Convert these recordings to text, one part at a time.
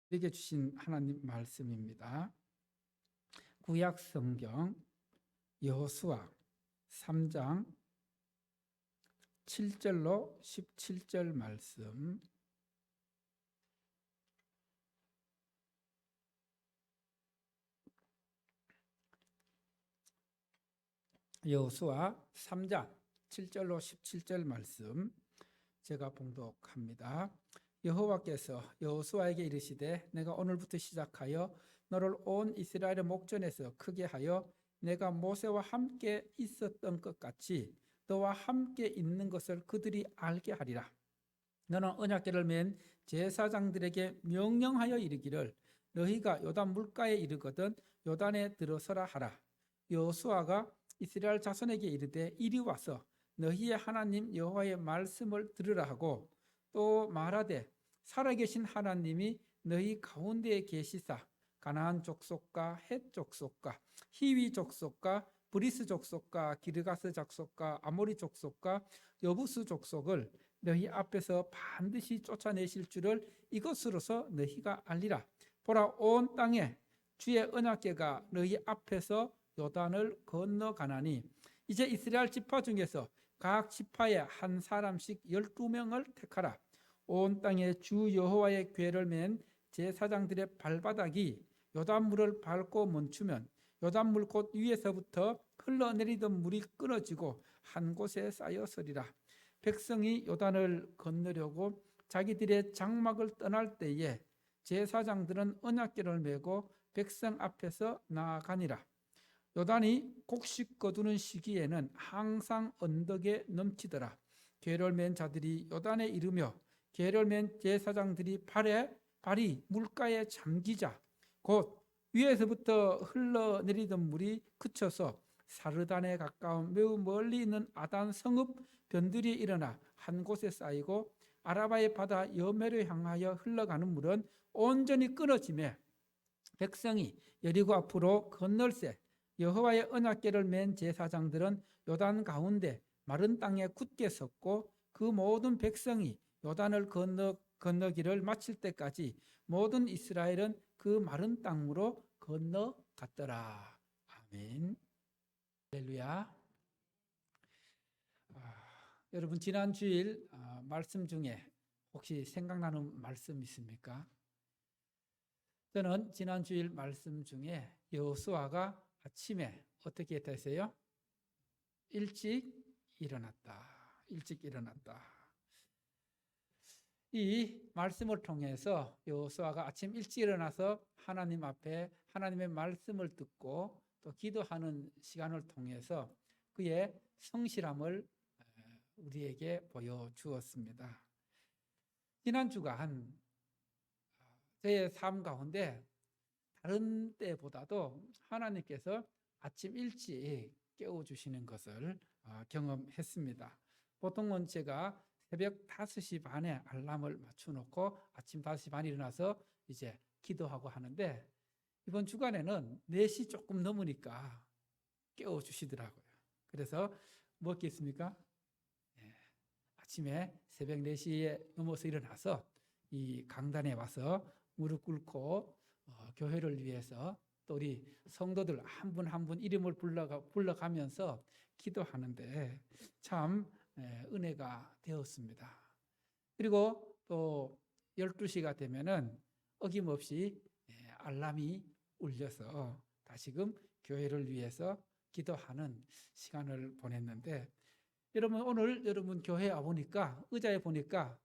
우리에게 주신 하나님 말씀입니다. 구약 성경 여호수아 3장 7절로 17절 말씀. 여호수아 3장 7절로 17절 말씀 제가 봉독합니다. 여호와께서 여호수아에게 이르시되 내가 오늘부터 시작하여 너를 온 이스라엘의 목전에서 크게 하여 내가 모세와 함께 있었던 것 같이 너와 함께 있는 것을 그들이 알게 하리라. 너는 언약궤를 맨 제사장들에게 명령하여 이르기를 너희가 요단 물가에 이르거든 요단에 들어서라 하라. 여호수아가 이스라엘 자손에게 이르되 이리 와서 너희의 하나님 여호와의 말씀을 들으라 하고 또 말하되 살아계신 하나님이 너희 가운데에 계시사 가나안 족속과 헷 족속과 히위 족속과 브리스 족속과 기르가스 족속과 아모리 족속과 여부스 족속을 너희 앞에서 반드시 쫓아내실 줄을 이것으로서 너희가 알리라. 보라, 온 땅에 주의 언약궤가 너희 앞에서 요단을 건너가나니 이제 이스라엘 지파 중에서 각 지파에 한 사람씩 12명을 택하라. 온 땅에 주 여호와의 궤를 맨 제사장들의 발바닥이 요단물을 밟고 멈추면 요단물 곧 위에서부터 흘러내리던 물이 끊어지고 한 곳에 쌓여서리라. 백성이 요단을 건너려고 자기들의 장막을 떠날 때에 제사장들은 언약궤를 메고 백성 앞에서 나아가니라. 요단이 곡식 거두는 시기에는 항상 언덕에 넘치더라. 궤를 맨 자들이 요단에 이르며 궤를 맨 제사장들이 발이 물가에 잠기자 곧 위에서부터 흘러내리던 물이 그쳐서 사르단에 가까운 매우 멀리 있는 아단 성읍 변두리에 일어나 한 곳에 쌓이고 아라바의 바다 여매로 향하여 흘러가는 물은 온전히 끊어지매 백성이 여리고 앞으로 건널새 여호와의 언약궤를 맨 제사장들은 요단 가운데 마른 땅에 굳게 섰고 그 모든 백성이 요단을 건너기를 마칠 때까지 모든 이스라엘은 그 마른 땅으로 건너갔더라. 아멘. 할렐루야. 여러분 지난 주일 말씀 중에 혹시 생각나는 말씀 있습니까? 저는 지난 주일 말씀 중에 여호수아가 아침에 어떻게 했다 했어요? 일찍 일어났다. 일찍 일어났다. 이 말씀을 통해서 여호수아가 아침 일찍 일어나서 하나님 앞에 하나님의 말씀을 듣고 또 기도하는 시간을 통해서 그의 성실함을 우리에게 보여주었습니다. 지난 주간 저의 삶 가운데 다른 때보다도 하나님께서 아침 일찍 깨워주시는 것을 경험했습니다. 보통은 제가 새벽 5시 반에 알람을 맞춰놓고 아침 5시 반에 일어나서 이제 기도하고 하는데 이번 주간에는 4시 조금 넘으니까 깨워주시더라고요. 그래서 뭐 했겠습니까? 아침에 새벽 4시에 넘어서 일어나서 이 강단에 와서 무릎 꿇고 교회를 위해서 또 우리 성도들 한 분 한 분 이름을 불러가면서 기도하는데 참 은혜가 되었습니다. 그리고 또 12시가 되면은 어김없이 알람이 울려서 다시금 교회를 위해서 기도하는 시간을 보냈는데 여러분 오늘 여러분 교회에 와보니까 의자에 보니까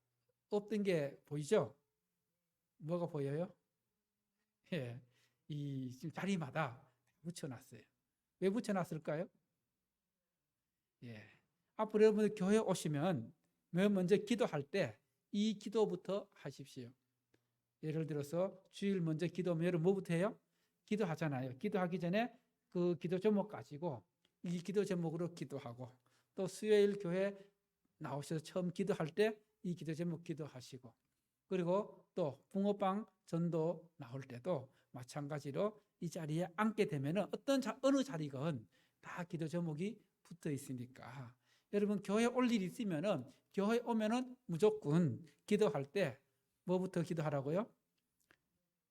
없던 게 보이죠? 뭐가 보여요? 예, 이 지금 자리마다 붙여놨어요. 왜 붙여놨을까요? 예, 앞으로 여러분 교회 오시면 맨 먼저 기도할 때 이 기도부터 하십시오. 예를 들어서 주일 먼저 기도하면 여러분 뭐부터 해요? 기도하잖아요. 기도하기 전에 그 기도 제목 가지고 이 기도 제목으로 기도하고 또 수요일 교회 나오셔서 처음 기도할 때 이 기도 제목 기도하시고 그리고 또 붕어빵 전도 나올 때도 마찬가지로 이 자리에 앉게 되면 어느 자리건 다 기도 제목이 붙어 있으니까 여러분 교회 올 일 있으면은 교회 오면은 무조건 기도할 때 뭐부터 기도하라고요?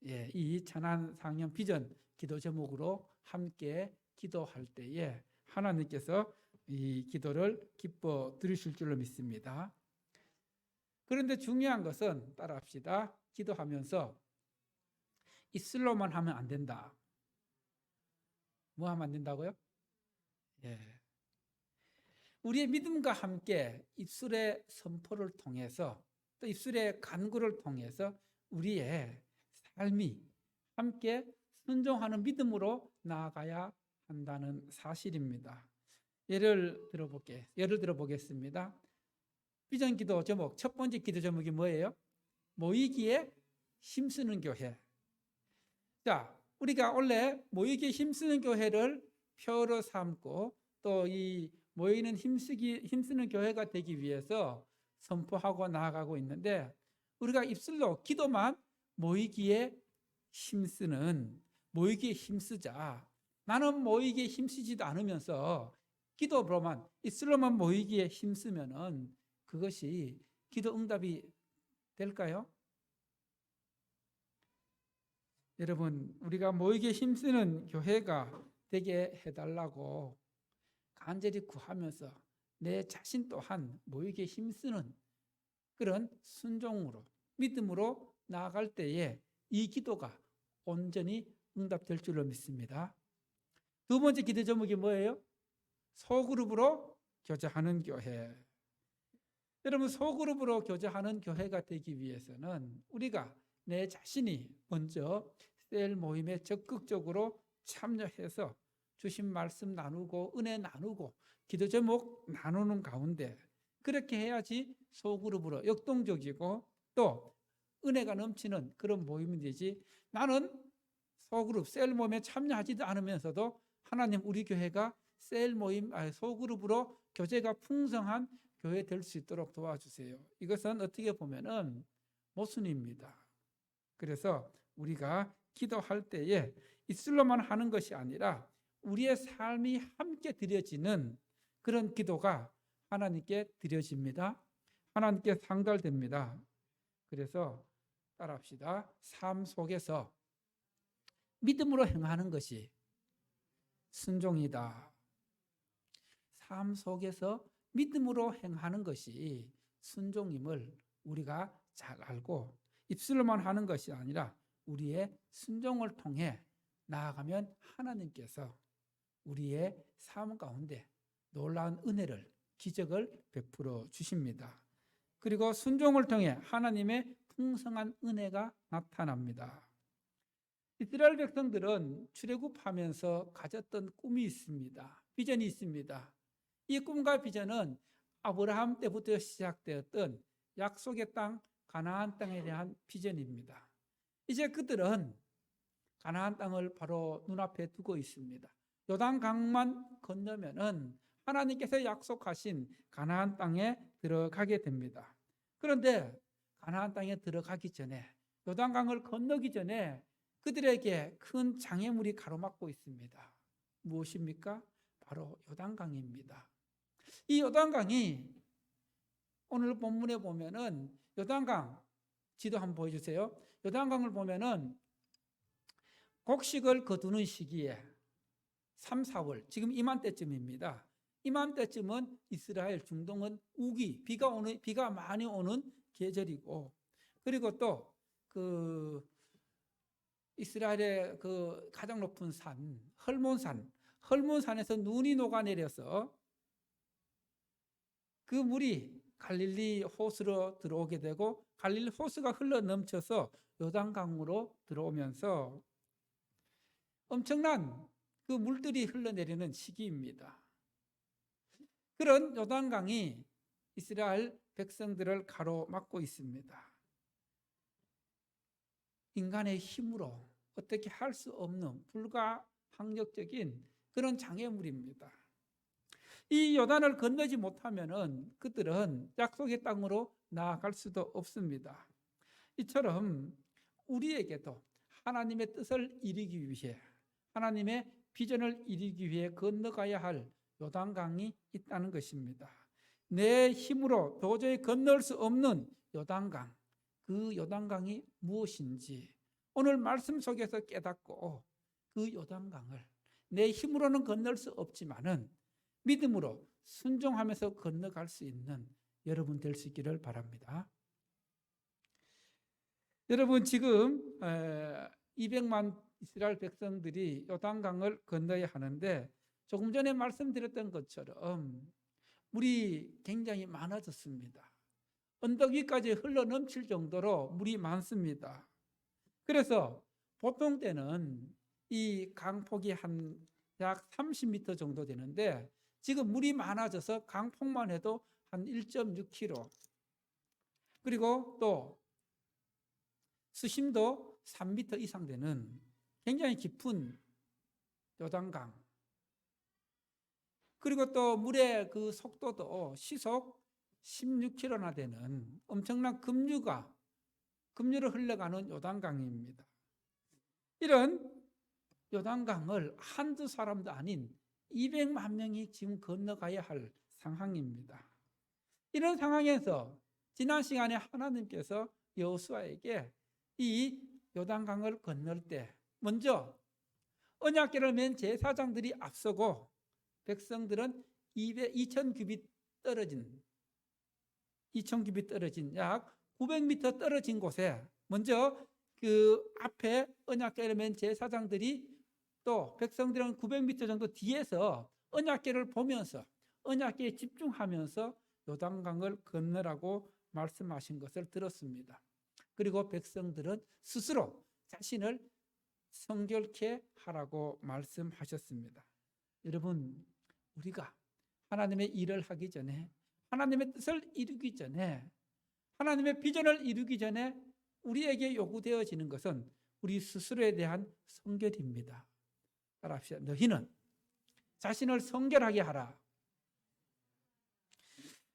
이 천안 상영 비전 기도 제목으로 함께 기도할 때에 하나님께서 이 기도를 기뻐 들으실 줄로 믿습니다. 그런데 중요한 것은 따라합시다. 기도하면서 입술로만 하면 안 된다. 뭐 하면 안 된다고요? 우리의 믿음과 함께 입술의 선포를 통해서 또 입술의 간구를 통해서 우리의 삶이 함께 순종하는 믿음으로 나아가야 한다는 사실입니다. 예를 들어보겠습니다. 비전 기도 제목, 첫 번째 기도 제목이 뭐예요? 모이기에 힘쓰는 교회. 자, 우리가 원래 모이기에 힘쓰는 교회를 표로 삼고 또 이 모이는 힘쓰는 교회가 되기 위해서 선포하고 나아가고 있는데, 우리가 입술로 기도만 모이기에 힘쓰자. 나는 모이기에 힘쓰지도 않으면서 기도로만, 입술로만 모이기에 힘쓰면은 그것이 기도 응답이 될까요? 여러분, 우리가 모이기에 힘쓰는 교회가 되게 해달라고 간절히 구하면서 내 자신 또한 모이기에 힘쓰는 그런 순종으로, 믿음으로 나아갈 때에 이 기도가 온전히 응답될 줄로 믿습니다. 두 번째 기도 제목이 뭐예요? 소그룹으로 교제하는 교회. 여러분, 소그룹으로 교제하는 교회가 되기 위해서는 우리가 내 자신이 먼저 셀 모임에 적극적으로 참여해서 주신 말씀 나누고 은혜 나누고 기도 제목 나누는 가운데, 그렇게 해야지 소그룹으로 역동적이고 또 은혜가 넘치는 그런 모임이 되지, 나는 소그룹 셀 모임에 참여하지도 않으면서도 하나님 우리 교회가 소그룹으로 교제가 풍성한 교회 될 수 있도록 도와주세요. 이것은 어떻게 보면은 모순입니다. 그래서 우리가 기도할 때에 입술로만 하는 것이 아니라 우리의 삶이 함께 드려지는 그런 기도가 하나님께 드려집니다. 하나님께 상달됩니다. 그래서 따라합시다. 삶 속에서 믿음으로 행하는 것이 순종이다. 삶 속에서 믿음으로 행하는 것이 순종임을 우리가 잘 알고, 입술로만 하는 것이 아니라 우리의 순종을 통해 나아가면 하나님께서 우리의 삶 가운데 놀라운 은혜를, 기적을 베풀어 주십니다. 그리고 순종을 통해 하나님의 풍성한 은혜가 나타납니다. 이스라엘 백성들은 출애굽하면서 가졌던 꿈이 있습니다. 비전이 있습니다. 이 꿈과 비전은 아브라함 때부터 시작되었던 약속의 땅 가나안 땅에 대한 비전입니다. 이제 그들은 가나안 땅을 바로 눈앞에 두고 있습니다. 요단강만 건너면은 하나님께서 약속하신 가나안 땅에 들어가게 됩니다. 그런데 가나안 땅에 들어가기 전에, 요단강을 건너기 전에 그들에게 큰 장애물이 가로막고 있습니다. 무엇입니까? 바로 요단강입니다. 이 요단강이 오늘 본문에 보면은 요단강 지도 한번 보여주세요. 요단강을 보면은 곡식을 거두는 시기에 3, 4월, 지금 이맘때쯤입니다. 이맘때쯤은 이스라엘 중동은 우기, 비가 많이 오는 계절이고, 그리고 또 이스라엘의 가장 높은 산, 헐몬산에서 눈이 녹아내려서 그 물이 갈릴리 호수로 들어오게 되고, 갈릴리 호수가 흘러 넘쳐서 요단강으로 들어오면서 엄청난 그 물들이 흘러내리는 시기입니다. 그런 요단강이 이스라엘 백성들을 가로막고 있습니다. 인간의 힘으로 어떻게 할 수 없는 불가항력적인 그런 장애물입니다. 이 요단을 건너지 못하면은 그들은 약속의 땅으로 나아갈 수도 없습니다. 이처럼 우리에게도 하나님의 뜻을 이루기 위해, 하나님의 비전을 이루기 위해 건너가야 할 요단강이 있다는 것입니다. 내 힘으로 도저히 건널 수 없는 요단강, 그 요단강이 무엇인지 오늘 말씀 속에서 깨닫고 그 요단강을 내 힘으로는 건널 수 없지만은 믿음으로 순종하면서 건너갈 수 있는 여러분 될 수 있기를 바랍니다. 여러분 지금 200만 이스라엘 백성들이 요단강을 건너야 하는데 조금 전에 말씀드렸던 것처럼 물이 굉장히 많아졌습니다. 언덕 위까지 흘러 넘칠 정도로 물이 많습니다. 그래서 보통 때는 이 강폭이 약 30m 정도 되는데 지금 물이 많아져서 강폭만 해도 한 1.6km, 그리고 또 수심도 3m 이상 되는 굉장히 깊은 요단강, 그리고 또 물의 그 속도도 시속 16km나 되는 엄청난 급류로 흘러가는 요단강입니다. 이런 요단강을 한두 사람도 아닌 200만 명이 지금 건너가야 할 상황입니다. 이런 상황에서 지난 시간에 하나님께서 여호수아에게 이 요단강을 건널 때 먼저 언약궤를 맨 제사장들이 앞서고 백성들은 2000규빗 떨어진 약 900m 떨어진 곳에 먼저 그 앞에 언약궤를 맨 제사장들이, 또 백성들은 900m 정도 뒤에서 언약궤를 보면서 언약궤에 집중하면서 요단강을 건너라고 말씀하신 것을 들었습니다. 그리고 백성들은 스스로 자신을 성결케 하라고 말씀하셨습니다. 여러분, 우리가 하나님의 일을 하기 전에, 하나님의 뜻을 이루기 전에, 하나님의 비전을 이루기 전에 우리에게 요구되어지는 것은 우리 스스로에 대한 성결입니다. 따라합시다. 너희는 자신을 성결하게 하라.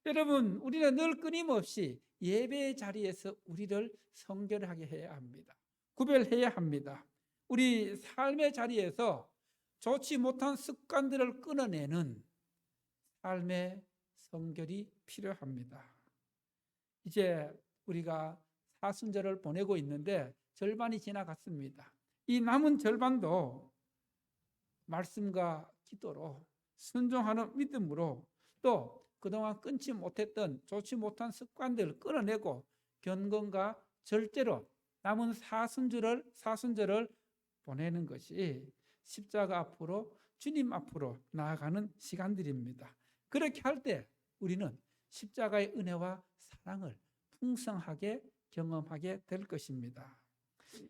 여러분, 우리는 늘 끊임없이 예배의 자리에서 우리를 성결하게 해야 합니다. 구별해야 합니다. 우리 삶의 자리에서 좋지 못한 습관들을 끊어내는 삶의 성결이 필요합니다. 이제 우리가 사순절을 보내고 있는데 절반이 지나갔습니다. 이 남은 절반도 말씀과 기도로 순종하는 믿음으로, 또 그동안 끊지 못했던 좋지 못한 습관들을 끊어내고 경건과 절제로 남은 사순절을 보내는 것이 십자가 앞으로, 주님 앞으로 나아가는 시간들입니다. 그렇게 할 때 우리는 십자가의 은혜와 사랑을 풍성하게 경험하게 될 것입니다.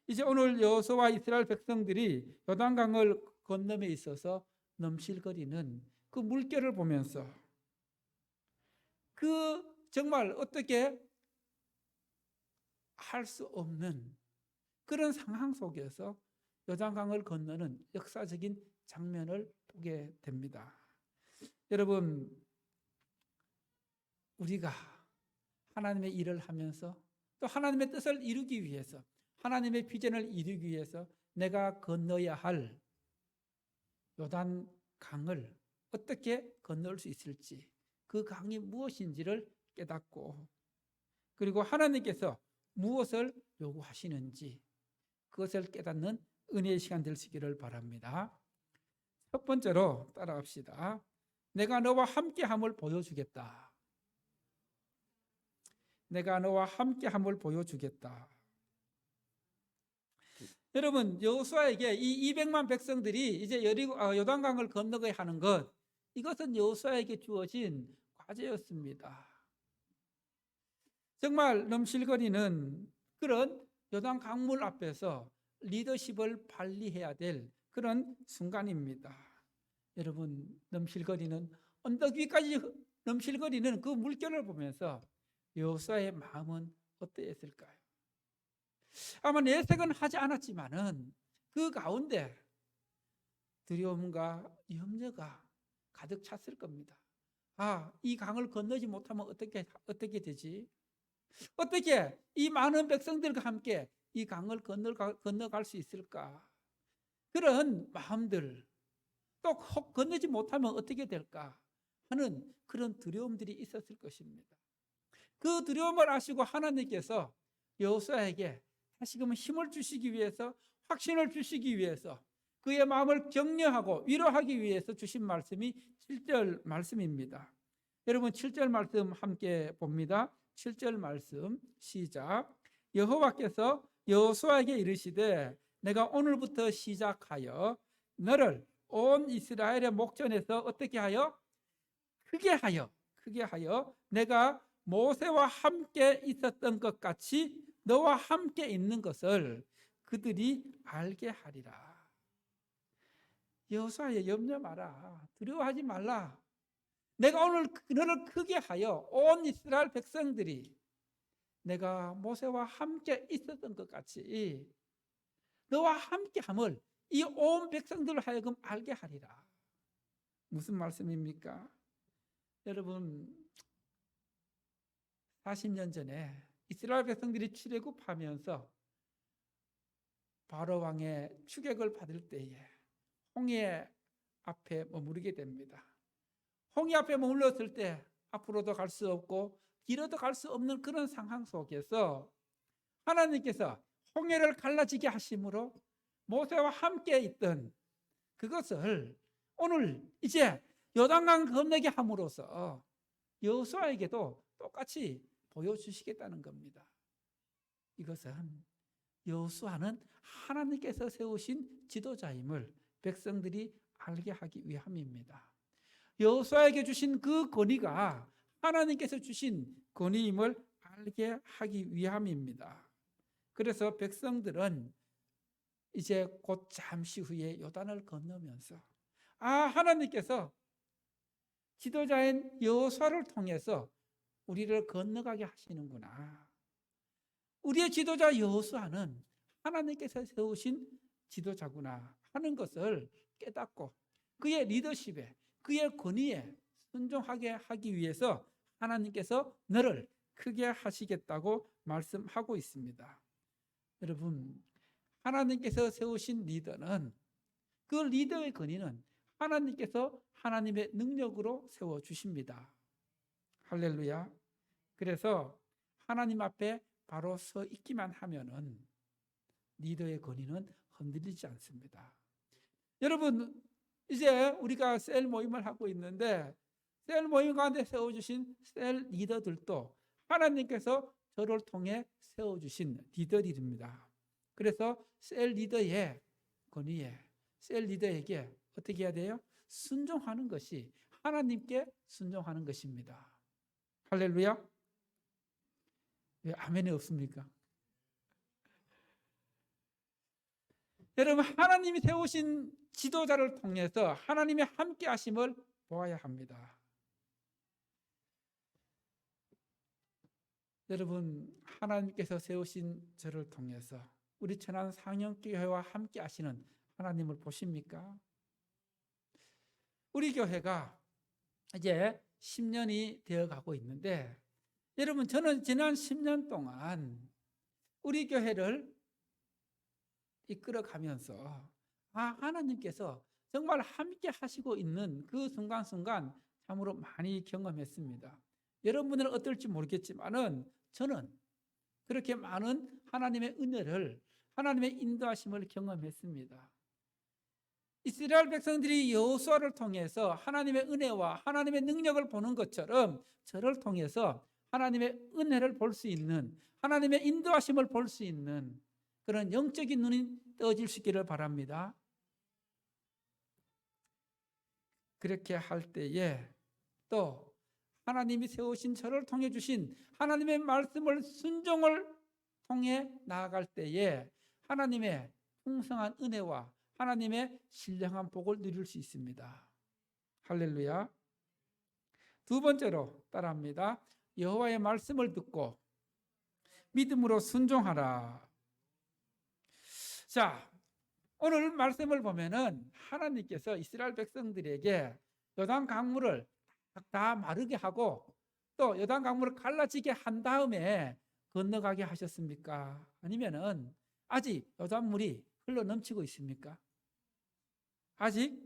이제 오늘 여호수아와 이스라엘 백성들이 요단강을 건너에 있어서 넘실거리는 그 물결을 보면서 그 정말 어떻게 할 수 없는 그런 상황 속에서 요단강을 건너는 역사적인 장면을 보게 됩니다. 여러분, 우리가 하나님의 일을 하면서 또 하나님의 뜻을 이루기 위해서, 하나님의 비전을 이루기 위해서 내가 건너야 할 요단강을 어떻게 건널 수 있을지, 그 강이 무엇인지를 깨닫고, 그리고 하나님께서 무엇을 요구하시는지 그것을 깨닫는 은혜의 시간 될 수 있기를 바랍니다. 첫 번째로 따라합시다. 내가 너와 함께함을 보여주겠다. 내가 너와 함께함을 보여주겠다. 여러분, 여호수아에게 이 200만 백성들이 이제 요단강을 건너가야 하는 것, 이것은 여호수아에게 주어진 과제였습니다. 정말 넘실거리는 그런 요단 강물 앞에서 리더십을 발휘해야 될 그런 순간입니다. 여러분, 넘실거리는 언덕 위까지 넘실거리는 그 물결을 보면서 여호수아의 마음은 어떠했을까요? 아마 내색은 하지 않았지만은 그 가운데 두려움과 염려가 가득 찼을 겁니다. 이 강을 건너지 못하면 어떻게 되지? 어떻게 이 많은 백성들과 함께 이 강을 건너갈 수 있을까? 그런 마음들, 또 혹 건너지 못하면 어떻게 될까 하는 그런 두려움들이 있었을 것입니다. 그 두려움을 아시고 하나님께서 여호수아에게 다시금 힘을 주시기 위해서, 확신을 주시기 위해서, 그의 마음을 격려하고 위로하기 위해서 주신 말씀이 7절 말씀입니다. 여러분 7절 말씀 함께 봅니다. 7절 말씀 시작. 여호와께서 여호수아에게 이르시되 내가 오늘부터 시작하여 너를 온 이스라엘의 목전에서 어떻게 하여? 크게 하여 내가 모세와 함께 있었던 것 같이 너와 함께 있는 것을 그들이 알게 하리라. 여호수아야, 염려 마라. 두려워하지 말라. 내가 오늘 너를 크게 하여 온 이스라엘 백성들이 내가 모세와 함께 있었던 것 같이 너와 함께함을 이 온 백성들을 하여금 알게 하리라. 무슨 말씀입니까? 여러분 40년 전에 이스라엘 백성들이 출애굽하면서 바로 왕의 추격을 받을 때에 홍해 앞에 머무르게 됩니다. 홍해 앞에 머물렀을 때 앞으로도 갈 수 없고 뒤로도 갈 수 없는 그런 상황 속에서 하나님께서 홍해를 갈라지게 하심으로 모세와 함께 있던 그것을 오늘 이제 요단강 건너게 함으로써 여호수아에게도 똑같이 보여주시겠다는 겁니다. 이것은 여호수아는 하나님께서 세우신 지도자임을 백성들이 알게 하기 위함입니다. 여호수아에게 주신 그 권위가 하나님께서 주신 권위임을 알게 하기 위함입니다. 그래서 백성들은 이제 곧 잠시 후에 요단을 건너면서 하나님께서 지도자인 여호수아를 통해서 우리를 건너가게 하시는구나. 우리의 지도자 여호수아는 하나님께서 세우신 지도자구나 하는 것을 깨닫고 그의 리더십에, 그의 권위에 순종하게 하기 위해서 하나님께서 너를 크게 하시겠다고 말씀하고 있습니다. 여러분, 하나님께서 세우신 리더는, 그 리더의 권위는 하나님께서 하나님의 능력으로 세워주십니다. 할렐루야. 그래서 하나님 앞에 바로 서 있기만 하면은 리더의 권위는 흔들리지 않습니다. 여러분, 이제 우리가 셀 모임을 하고 있는데 셀 모임 가운데 세워주신 셀 리더들도 하나님께서 저를 통해 세워주신 리더들입니다. 그래서 셀 리더의 권위에, 셀 리더에게 어떻게 해야 돼요? 순종하는 것이 하나님께 순종하는 것입니다. 할렐루야. 왜 아멘이 없습니까? 여러분, 하나님이 세우신 지도자를 통해서 하나님의 함께 하심을 보아야 합니다. 여러분, 하나님께서 세우신 저를 통해서 우리 천안 상영교회와 함께 하시는 하나님을 보십니까? 우리 교회가 이제 10년이 되어 가고 있는데 여러분, 저는 지난 10년 동안 우리 교회를 이끌어가면서 하나님께서 정말 함께 하시고 있는 그 순간순간 참으로 많이 경험했습니다. 여러분들은 어떨지 모르겠지만은 저는 그렇게 많은 하나님의 은혜를, 하나님의 인도하심을 경험했습니다. 이스라엘 백성들이 여호수아를 통해서 하나님의 은혜와 하나님의 능력을 보는 것처럼 저를 통해서 하나님의 은혜를 볼 수 있는, 하나님의 인도하심을 볼 수 있는 그런 영적인 눈이 떠질 수 있기를 바랍니다. 그렇게 할 때에 또 하나님이 세우신 저를 통해 주신 하나님의 말씀을 순종을 통해 나아갈 때에 하나님의 풍성한 은혜와 하나님의 신령한 복을 누릴 수 있습니다. 할렐루야. 두 번째로 따라합니다. 여호와의 말씀을 듣고 믿음으로 순종하라. 자, 오늘 말씀을 보면은 하나님께서 이스라엘 백성들에게 요단 강물을 다 마르게 하고 또 요단 강물을 갈라지게 한 다음에 건너가게 하셨습니까? 아니면은 아직 요단물이 흘러 넘치고 있습니까? 아직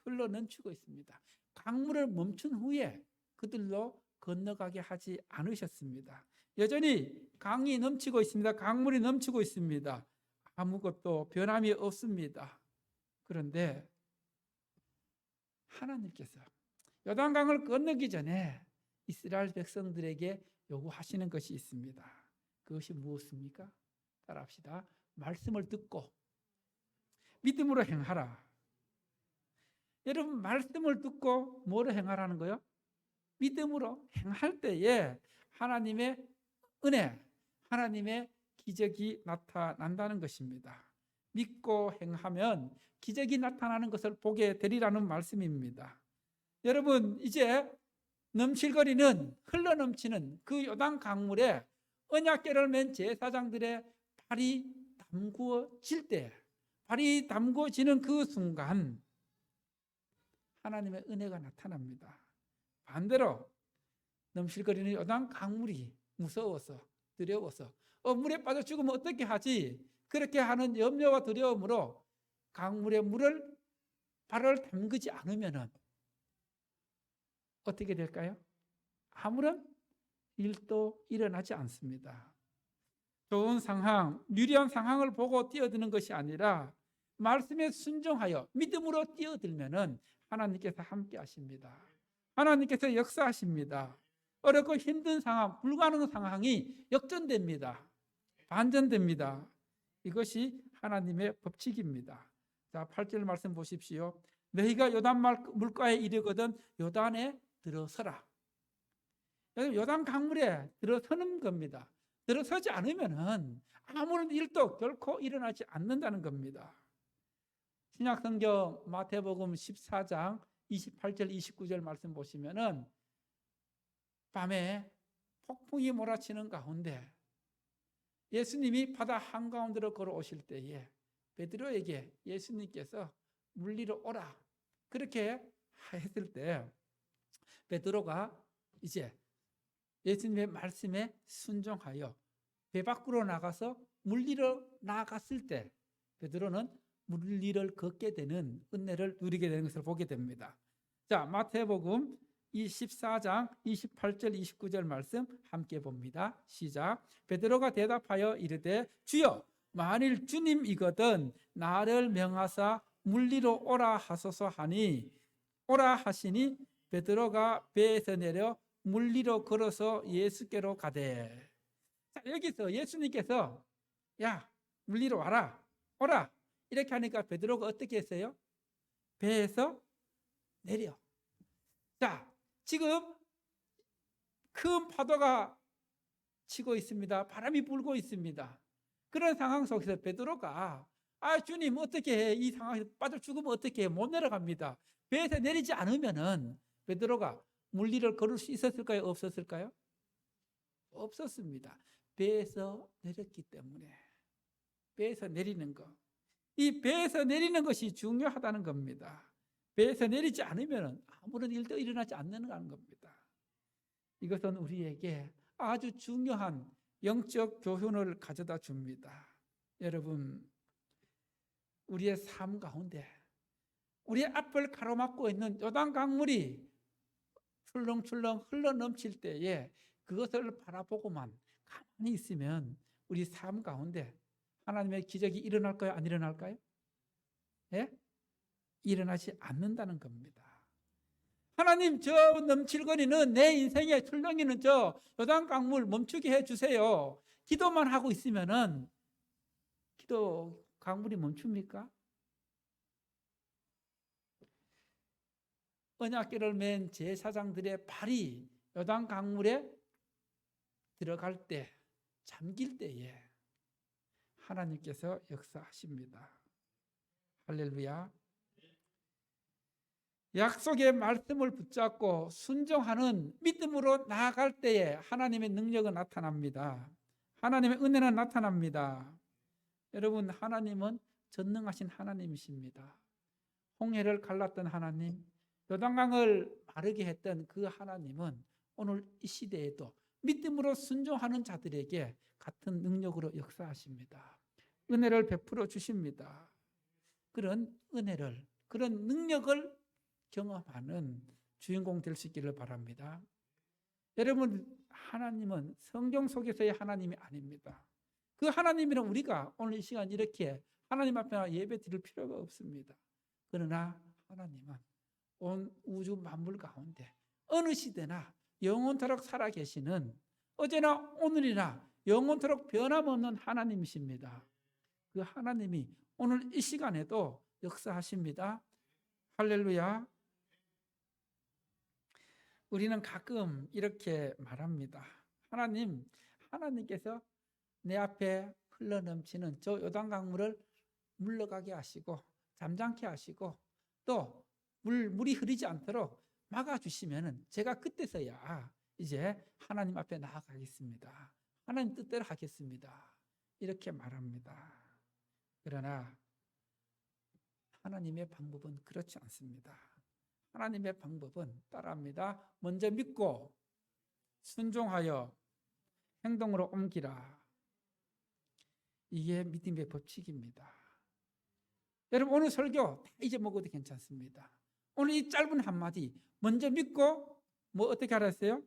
흘러 넘치고 있습니다. 강물을 멈춘 후에 그들로 건너가게 하지 않으셨습니다. 여전히 강이 넘치고 있습니다. 강물이 넘치고 있습니다. 아무것도 변함이 없습니다. 그런데 하나님께서 요단강을 건너기 전에 이스라엘 백성들에게 요구하시는 것이 있습니다. 그것이 무엇입니까? 따라합시다. 말씀을 듣고 믿음으로 행하라. 여러분, 말씀을 듣고 뭐로 행하라는 거요? 믿음으로 행할 때에 하나님의 은혜, 하나님의 기적이 나타난다는 것입니다. 믿고 행하면 기적이 나타나는 것을 보게 되리라는 말씀입니다. 여러분, 이제 넘칠거리는, 흘러넘치는 그 요단 강물에 언약궤를 맨 제사장들의 발이 담구어질 때, 발이 담구어지는 그 순간 하나님의 은혜가 나타납니다. 반대로 넘실거리는 요단 강물이 무서워서, 두려워서 물에 빠져 죽으면 어떻게 하지? 그렇게 하는 염려와 두려움으로 강물에 발을 담그지 않으면 어떻게 될까요? 아무런 일도 일어나지 않습니다. 좋은 상황, 유리한 상황을 보고 뛰어드는 것이 아니라 말씀에 순종하여 믿음으로 뛰어들면은 하나님께서 함께 하십니다. 하나님께서 역사하십니다. 어렵고 힘든 상황, 불가능한 상황이 역전됩니다. 반전됩니다. 이것이 하나님의 법칙입니다. 자, 8절 말씀 보십시오. 너희가 요단 물가에 이르거든 요단에 들어서라. 요단 강물에 들어서는 겁니다. 들어서지 않으면 아무런 일도 결코 일어나지 않는다는 겁니다. 신약성경 마태복음 14장 28절 29절 말씀 보시면은 밤에 폭풍이 몰아치는 가운데 예수님이 바다 한가운데로 걸어오실 때에 베드로에게 예수님께서 물리로 오라 그렇게 했을 때 베드로가 이제 예수님의 말씀에 순종하여 배 밖으로 나가서 물리로 나갔을 때 베드로는 물리를 걷게 되는 은혜를 누리게 되는 것을 보게 됩니다. 자, 마태복음 14장 28절 29절 말씀 함께 봅니다. 시작. 베드로가 대답하여 이르되 주여 만일 주님이거든 나를 명하사 물리로 오라 하소서 하니 오라 하시니 베드로가 배에서 내려 물리로 걸어서 예수께로 가되. 자, 여기서 예수님께서 야 물리로 와라 오라 이렇게 하니까 베드로가 어떻게 했어요? 배에서 내려. 자, 지금 큰 파도가 치고 있습니다. 바람이 불고 있습니다. 그런 상황 속에서 베드로가 주님 어떻게 해? 이 상황에서 빠져 죽으면 어떻게 해? 못 내려갑니다. 배에서 내리지 않으면은 베드로가 물리를 걸을 수 있었을까요? 없었을까요? 없었습니다. 배에서 내렸기 때문에. 배에서 내리는 것. 이 배에서 내리는 것이 중요하다는 겁니다. 배에서 내리지 않으면 아무런 일도 일어나지 않는 겁니다. 이것은 우리에게 아주 중요한 영적 교훈을 가져다 줍니다. 여러분, 우리의 삶 가운데 우리의 앞을 가로막고 있는 요단 강물이 출렁출렁 흘러넘칠 때에 그것을 바라보고만 가만히 있으면 우리 삶 가운데 하나님의 기적이 일어날까요? 안 일어날까요? 예? 일어나지 않는다는 겁니다. 하나님, 저 넘칠거리는 내 인생의 출렁이는 저 요단 강물 멈추게 해주세요. 기도만 하고 있으면은 기도 강물이 멈춥니까? 언약궤를 맨 제사장들의 발이 요단 강물에 들어갈 때, 잠길 때에 하나님께서 역사하십니다. 할렐루야. 약속의 말씀을 붙잡고 순종하는 믿음으로 나아갈 때에 하나님의 능력은 나타납니다. 하나님의 은혜는 나타납니다. 여러분, 하나님은 전능하신 하나님이십니다. 홍해를 갈랐던 하나님, 요단강을 마르게 했던 그 하나님은 오늘 이 시대에도 믿음으로 순종하는 자들에게 같은 능력으로 역사하십니다. 은혜를 베풀어 주십니다. 그런 은혜를, 그런 능력을 경험하는 주인공 될 수 있기를 바랍니다. 여러분, 하나님은 성경 속에서의 하나님이 아닙니다. 그 하나님이랑 우리가 오늘 이 시간 이렇게 하나님 앞에 예배 드릴 필요가 없습니다. 그러나 하나님은 온 우주 만물 가운데 어느 시대나 영원토록 살아계시는, 어제나 오늘이나 영원토록 변함없는 하나님이십니다. 그 하나님이 오늘 이 시간에도 역사하십니다. 할렐루야. 우리는 가끔 이렇게 말합니다. 하나님께서 내 앞에 흘러넘치는 저 요단 강물을 물러가게 하시고 잠잠케 하시고 또 물이 흐르지 않도록 막아주시면 제가 그때서야 이제 하나님 앞에 나아가겠습니다. 하나님 뜻대로 하겠습니다. 이렇게 말합니다. 그러나 하나님의 방법은 그렇지 않습니다. 하나님의 방법은 따라합니다. 먼저 믿고 순종하여 행동으로 옮기라. 이게 믿음의 법칙입니다. 여러분, 오늘 설교 다 잊어먹어도 괜찮습니다. 오늘 이 짧은 한마디, 먼저 믿고 어떻게 하랬어요?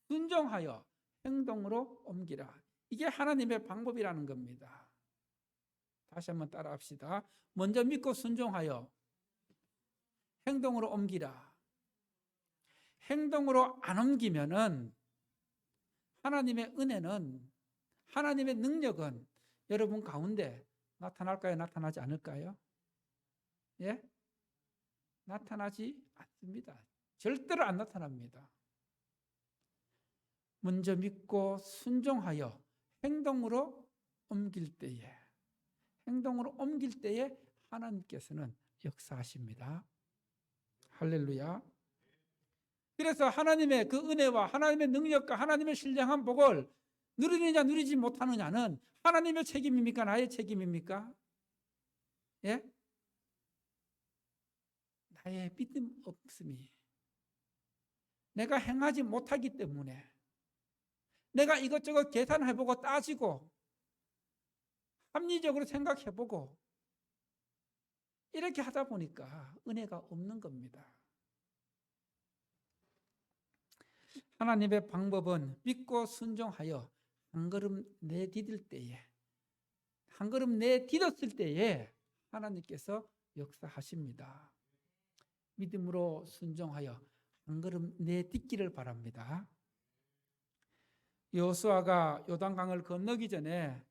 순종하여 행동으로 옮기라. 이게 하나님의 방법이라는 겁니다. 다시 한번 따라합시다. 먼저 믿고 순종하여 행동으로 옮기라. 행동으로 안 옮기면은 하나님의 은혜는, 하나님의 능력은 여러분 가운데 나타날까요? 나타나지 않을까요? 예? 나타나지 않습니다. 절대로 안 나타납니다. 먼저 믿고 순종하여 행동으로 옮길 때에 하나님께서는 역사하십니다. 할렐루야. 그래서 하나님의 그 은혜와 하나님의 능력과 하나님의 신령한 복을 누리느냐 누리지 못하느냐는 하나님의 책임입니까? 나의 책임입니까? 예? 나의 믿음 없음이, 내가 행하지 못하기 때문에, 내가 이것저것 계산해보고 따지고 합리적으로 생각해보고 이렇게 하다 보니까 은혜가 없는 겁니다. 하나님의 방법은 믿고 순종하여 한 걸음 내디딜 때에, 한 걸음 내디뎠을 때에 하나님께서 역사하십니다. 믿음으로 순종하여 한 걸음 내딛기를 바랍니다. 여호수아가 요단강을 건너기 전에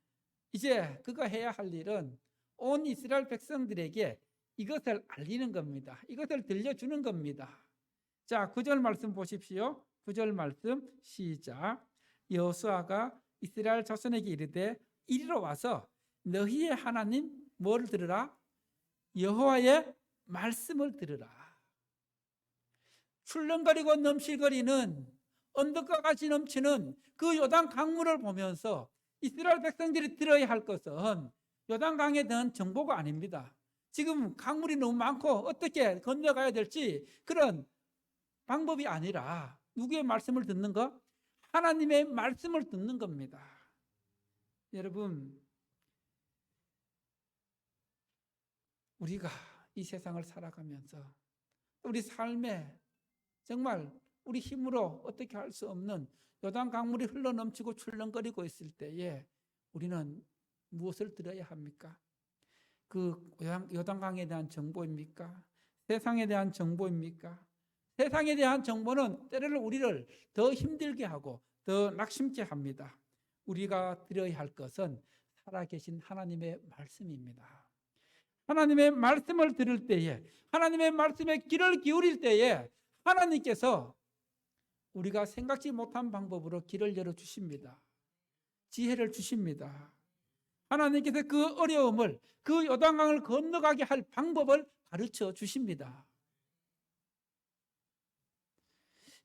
이제 그가 해야 할 일은 온 이스라엘 백성들에게 이것을 알리는 겁니다. 이것을 들려주는 겁니다. 자, 9절 말씀 보십시오. 9절 말씀 시작. 여호수아가 이스라엘 자손에게 이르되 이리로 와서 너희의 하나님 뭘 들으라? 여호와의 말씀을 들으라. 출렁거리고 넘실거리는 언덕과 같이 넘치는 그 요단 강물을 보면서 이스라엘 백성들이 들어야 할 것은 요단 강에 대한 정보가 아닙니다. 지금 강물이 너무 많고 어떻게 건너가야 될지 그런 방법이 아니라 누구의 말씀을 듣는 것? 하나님의 말씀을 듣는 겁니다. 여러분, 우리가 이 세상을 살아가면서 우리 삶에 정말 우리 힘으로 어떻게 할 수 없는 요단 강물이 흘러넘치고 출렁거리고 있을 때에 우리는 무엇을 들어야 합니까? 그 요단강에 대한 정보입니까? 세상에 대한 정보입니까? 세상에 대한 정보는 때로는 우리를 더 힘들게 하고 더 낙심케 합니다. 우리가 들어야 할 것은 살아계신 하나님의 말씀입니다. 하나님의 말씀을 들을 때에, 하나님의 말씀에 귀를 기울일 때에 하나님께서 우리가 생각지 못한 방법으로 길을 열어주십니다. 지혜를 주십니다. 하나님께서 그 어려움을, 그 요단강을 건너가게 할 방법을 가르쳐 주십니다.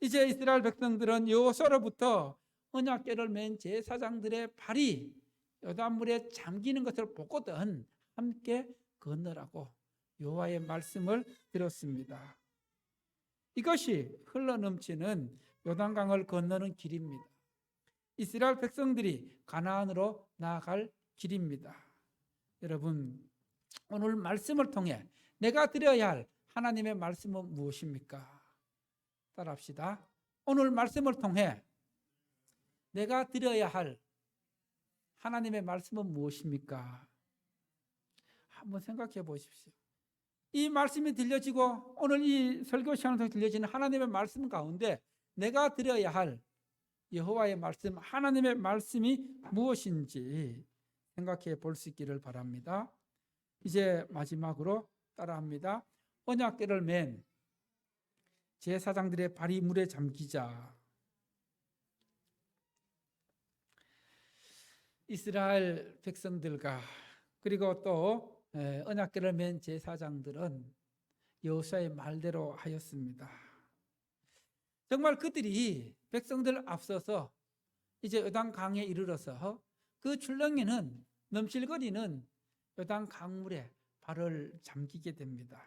이제 이스라엘 백성들은 여호수아로부터 언약궤를 맨 제사장들의 발이 요단물에 잠기는 것을 보고든 함께 건너라고 여호와의 말씀을 들었습니다. 이것이 흘러넘치는 요단강을 건너는 길입니다. 이스라엘 백성들이 가나안으로 나아갈 길입니다. 여러분, 오늘 말씀을 통해 내가 드려야 할 하나님의 말씀은 무엇입니까? 따라합시다. 오늘 말씀을 통해 내가 드려야 할 하나님의 말씀은 무엇입니까? 한번 생각해 보십시오. 이 말씀이 들려지고 오늘 이 설교 시간을 통해 들려지는 하나님의 말씀 가운데 내가 드려야 할 여호와의 말씀, 하나님의 말씀이 무엇인지 생각해 볼 수 있기를 바랍니다. 이제 마지막으로 따라합니다. 언약궤를 맨 제사장들의 발이 물에 잠기자. 이스라엘 백성들과 그리고 또 언약궤를 맨 제사장들은 여호수아의 말대로 하였습니다. 정말 그들이 백성들 앞서서 이제 요단강에 이르러서 그 출렁이는 넘실거리는 요단 강물에 발을 잠기게 됩니다.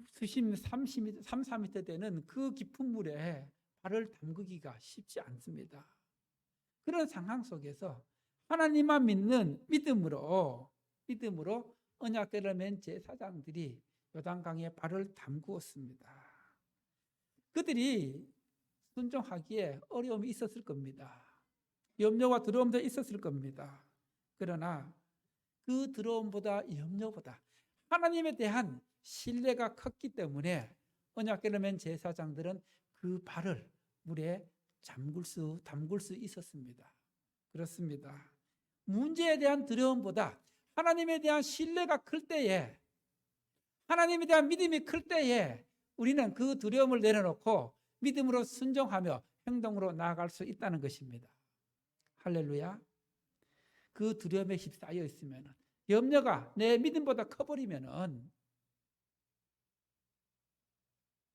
수심 3-4m 되는 그 깊은 물에 발을 담그기가 쉽지 않습니다. 그런 상황 속에서 하나님만 믿는 믿음으로 언약궤를 맨 제사장들이 요단강에 발을 담그었습니다. 그들이 순종하기에 어려움이 있었을 겁니다. 염려와 두려움도 있었을 겁니다. 그러나 그 두려움보다 염려보다 하나님에 대한 신뢰가 컸기 때문에 언약궤를 맨 제사장들은 그 발을 물에 담글 수 있었습니다. 그렇습니다. 문제에 대한 두려움보다 하나님에 대한 신뢰가 클 때에, 하나님에 대한 믿음이 클 때에 우리는 그 두려움을 내려놓고 믿음으로 순종하며 행동으로 나아갈 수 있다는 것입니다. 할렐루야. 그 두려움에 휩싸여 있으면, 염려가 내 믿음보다 커버리면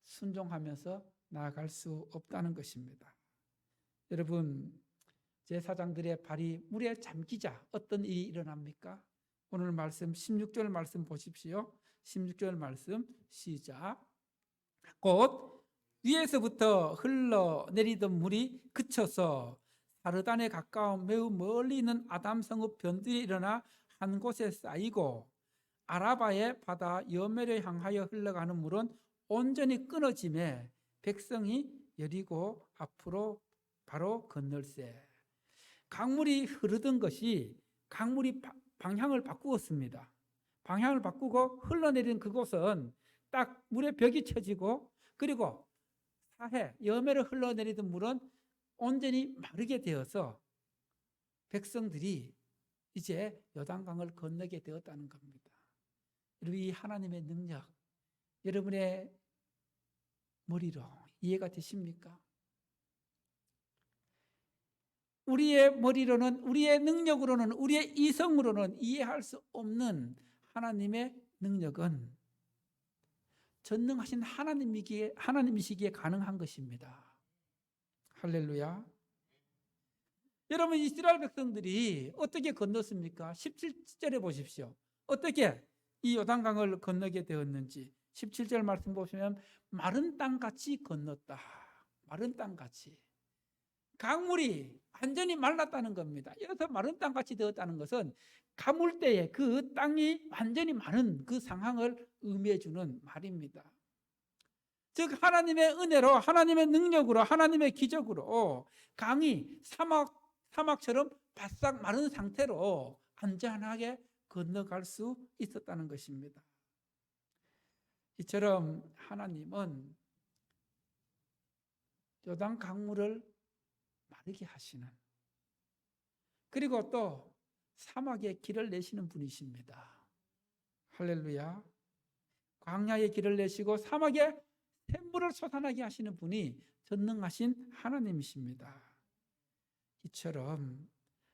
순종하면서 나아갈 수 없다는 것입니다. 여러분, 제사장들의 발이 물에 잠기자 어떤 일이 일어납니까? 오늘 말씀 16절 말씀 보십시오. 16절 말씀 시작. 곧 위에서부터 흘러내리던 물이 그쳐서 사르단에 가까운 매우 멀리 있는 아담성읍 변들이 일어나 한 곳에 쌓이고 아라바의 바다 여멜을 향하여 흘러가는 물은 온전히 끊어짐에 백성이 여리고 앞으로 바로 건널세. 강물이 흐르던 것이 강물이 방향을 바꾸었습니다. 방향을 바꾸고 흘러내린 그곳은 딱 물의 벽이 쳐지고 그리고 사해 여멜을 흘러내리던 물은 온전히 마르게 되어서 백성들이 이제 요단강을 건너게 되었다는 겁니다. 여러분, 이 하나님의 능력 여러분의 머리로 이해가 되십니까? 우리의 머리로는, 우리의 능력으로는, 우리의 이성으로는 이해할 수 없는 하나님의 능력은 전능하신 하나님이시기에 가능한 것입니다. 할렐루야. 여러분, 이스라엘 백성들이 어떻게 건넜습니까? 17절에 보십시오. 어떻게 이 요단강을 건너게 되었는지 17절 말씀 보시면 마른 땅같이 건넜다. 마른 땅같이. 강물이 완전히 말랐다는 겁니다. 이래서 마른 땅같이 되었다는 것은 가물 때에 그 땅이 완전히 마른 그 상황을 의미해 주는 말입니다. 즉 하나님의 은혜로, 하나님의 능력으로, 하나님의 기적으로 강이 사막처럼 바싹 마른 상태로 안전하게 건너갈 수 있었다는 것입니다. 이처럼 하나님은 요단 강물을 마르게 하시는, 그리고 또 사막에 길을 내시는 분이십니다. 할렐루야. 광야에 길을 내시고 사막에 샘물을 솟아나게 하시는 분이 전능하신 하나님이십니다. 이처럼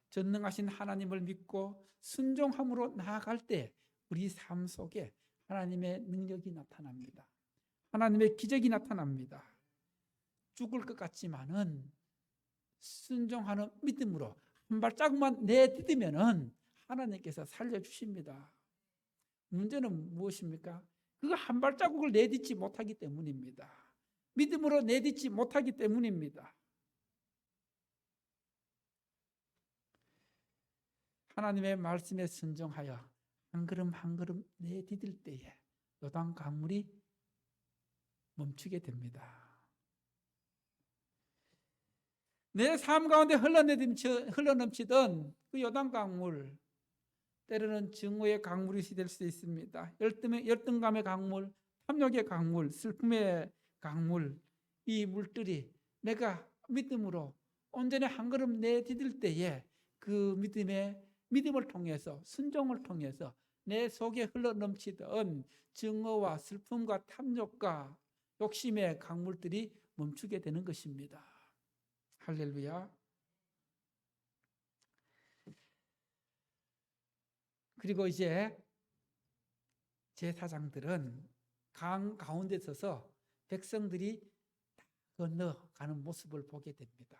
전능하신 하나님을 믿고 순종함으로 나아갈 때 우리 삶 속에 하나님의 능력이 나타납니다. 하나님의 기적이 나타납니다. 죽을 것 같지만은 순종하는 믿음으로 한 발자국만 내디디면은 하나님께서 살려주십니다. 문제는 무엇입니까? 그 한 발자국을 내딛지 못하기 때문입니다. 믿음으로 내딛지 못하기 때문입니다. 하나님의 말씀에 순종하여 한 걸음 한 걸음 내디딜 때에 요단 강물이 멈추게 됩니다. 내 삶 가운데 흘러넘치던 그 요단 강물, 때로는 증오의 강물이 될 수도 있습니다. 열등감의 강물, 탐욕의 강물, 슬픔의 강물, 이 물들이 내가 믿음으로 온전히 한 걸음 내디딜 때에 그 믿음을 통해서, 순종을 통해서 내 속에 흘러넘치던 증오와 슬픔과 탐욕과 욕심의 강물들이 멈추게 되는 것입니다. 할렐루야. 그리고 이제 제사장들은 강 가운데 서서 백성들이 건너가는 모습을 보게 됩니다.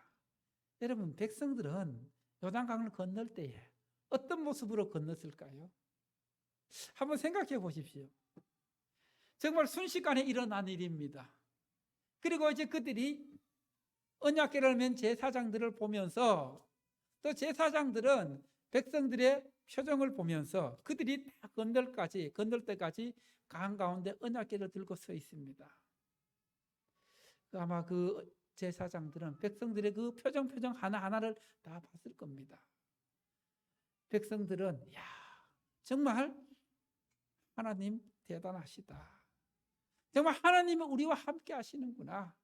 여러분, 백성들은 요단강을 건널 때에 어떤 모습으로 건넜을까요? 한번 생각해 보십시오. 정말 순식간에 일어난 일입니다. 그리고 이제 그들이 언약궤를 맨 제사장들을 보면서, 또 제사장들은 백성들의 표정을 보면서 그들이 다 건널 때까지 강 가운데 언약궤를 들고 서 있습니다. 아마 그 제사장들은 백성들의 그 표정 하나하나를 다 봤을 겁니다. 백성들은 정말 하나님 대단하시다. 정말 하나님은 우리와 함께 하시는구나.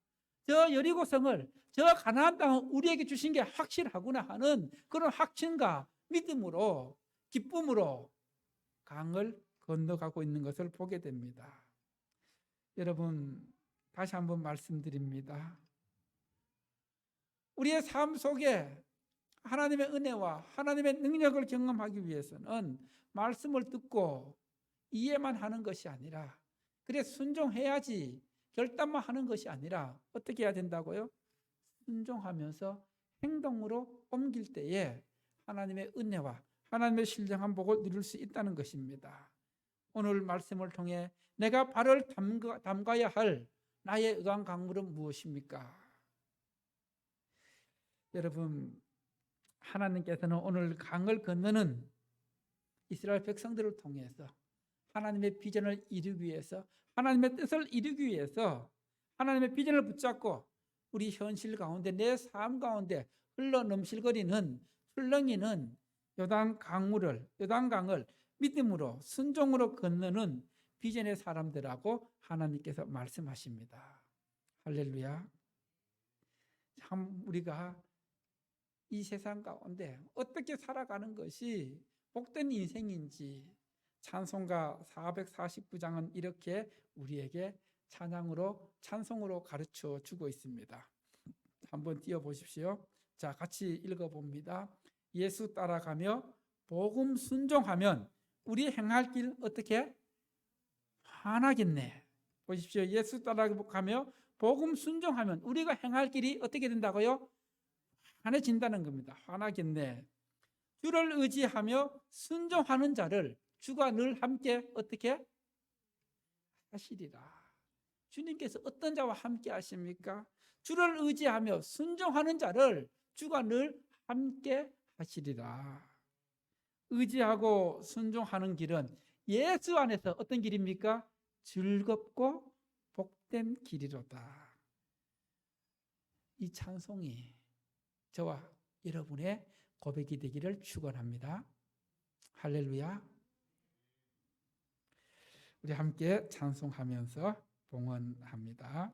저 여리고성을, 저 가나안 땅을 우리에게 주신 게 확실하구나 하는 그런 확신과 믿음으로, 기쁨으로 강을 건너가고 있는 것을 보게 됩니다. 여러분, 다시 한번 말씀드립니다. 우리의 삶 속에 하나님의 은혜와 하나님의 능력을 경험하기 위해서는 말씀을 듣고 이해만 하는 것이 아니라, 그래 순종해야지 결단만 하는 것이 아니라 어떻게 해야 된다고요? 순종하면서 행동으로 옮길 때에 하나님의 은혜와 하나님의 신령한 복을 누릴 수 있다는 것입니다. 오늘 말씀을 통해 내가 발을 담가야 할 나의 의한 강물은 무엇입니까? 여러분, 하나님께서는 오늘 강을 건너는 이스라엘 백성들을 통해서 하나님의 비전을 이루기 위해서, 하나님의 뜻을 이루기 위해서 하나님의 비전을 붙잡고 우리 현실 가운데, 내 삶 가운데 흘러넘실거리는 흘렁이는 요단강을 믿음으로 순종으로 건너는 비전의 사람들하고 하나님께서 말씀하십니다. 할렐루야. 참 우리가 이 세상 가운데 어떻게 살아가는 것이 복된 인생인지 찬송가 449장은 이렇게 우리에게 찬송으로 가르쳐 주고 있습니다. 한번 띄워보십시오. 자, 같이 읽어봅니다. 예수 따라가며 복음 순종하면 우리 행할 길 어떻게? 환하겠네. 보십시오. 예수 따라가며 복음 순종하면 우리가 행할 길이 어떻게 된다고요? 환해진다는 겁니다. 환하겠네. 주를 의지하며 순종하는 자를 주가 늘 함께 어떻게 하시리라. 주님께서 어떤 자와 함께 하십니까? 주를 의지하며 순종하는 자를 주가 늘 함께 하시리라. 의지하고 순종하는 길은 예수 안에서 어떤 길입니까? 즐겁고 복된 길이로다. 이 찬송이 저와 여러분의 고백이 되기를 축원합니다. 할렐루야. 우리 함께 찬송하면서 봉헌합니다.